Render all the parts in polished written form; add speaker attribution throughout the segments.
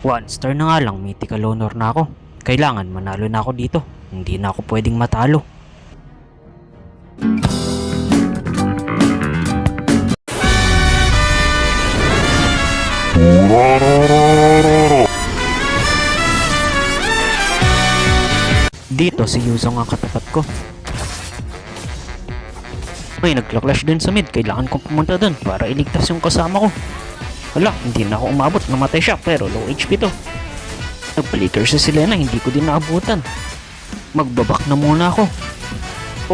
Speaker 1: One star na nga lang, mythical honor na ako. Kailangan manalo na ako dito. Hindi na ako pwedeng matalo. Dito si Yuzong ang katapat ko. May nagla-clash din sa mid. Kailangan kong pumunta dun para iligtas yung kasama ko. Hala, hindi na ako umabot. Namatay siya pero low HP to. Nagpaliker si Selena, hindi ko din naabutan. Magbabak na muna ako.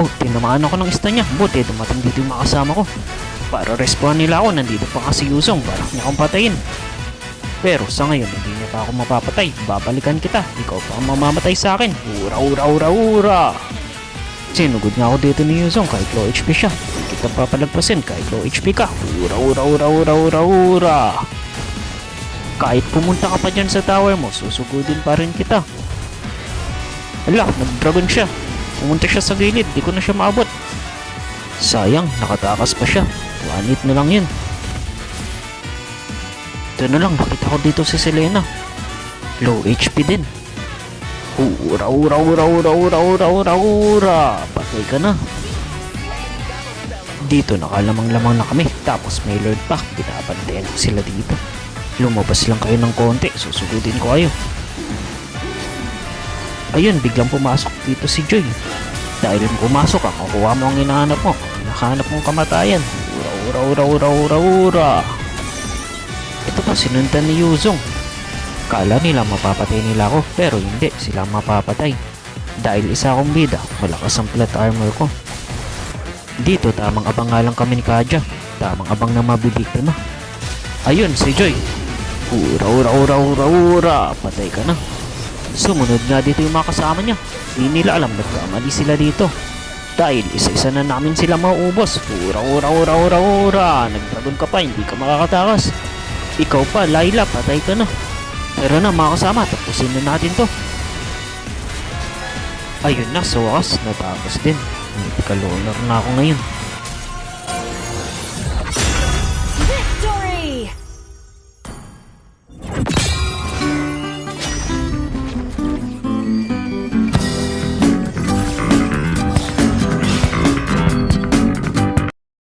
Speaker 1: Oh, tinamaan ako ng stun niya. Buti dumating dito yung mga kasama ko. Para respawn nila ako, nandito pa kasi Yuzong para niya akong patayin. Pero sa ngayon, hindi niya pa ako mapapatay. Babalikan kita. Ikaw pa ang mamamatay sa akin. Ura, ura, ura, ura. Sinugod nga ako dito ni Yuzong kahit low HP siya. Hindi kita papalagpasin kahit low HP ka. Ura, ura, ura, ura, ura, ura. Kahit pumunta ka pa dyan sa tower mo, susugudin pa rin kita. Hala, nag-dragon siya. Pumunta siya sa gilid, di ko na siya maabot. Sayang, nakatakas pa siya. 1 hit na lang yun. Ito na lang, nakita ko dito si Selena. Low HP din. Ura, ura, ura, ura, ura, ura, ura, ura. Patay ka na. Dito nakalamang-lamang na kami. Tapos may lord pa. Binabantayan ko sila dito. Lumabas lang kayo ng konti. Susugudin ko kayo. Ayun, biglang pumasok dito si Joy. Dahil pumasok ka, kukuha mo ang hinahanap mo. Hinahanap mong kamatayan. Ura, ura, ura, ura, ura, ura. Ito pa, sinundan ni Yuzong. Kala nila mapapatay nila ako, pero hindi, sila mapapatay. Dahil isa akong bida, malakas ang plot armor ko. Dito, tamang abang nga lang kami ni Kaja. Tamang abang na mabibiktima. Ayun, si Joy. Ura, ura, ura, ura, ura. Patay ka na. Sumunod nga dito yung mga kasama niya. Di nila alam, nagkamali sila dito. Dahil isa-isa na namin sila mauubos. Ura, ura, ura, ura, ura. Nagdragon ka pa, hindi ka makakatakas. Ikaw pa, Layla, patay ka na. Pero na mga kasama, tapusin na natin to. Ayun na, sa wakas, natapos din. Mythical honor na ako ngayon.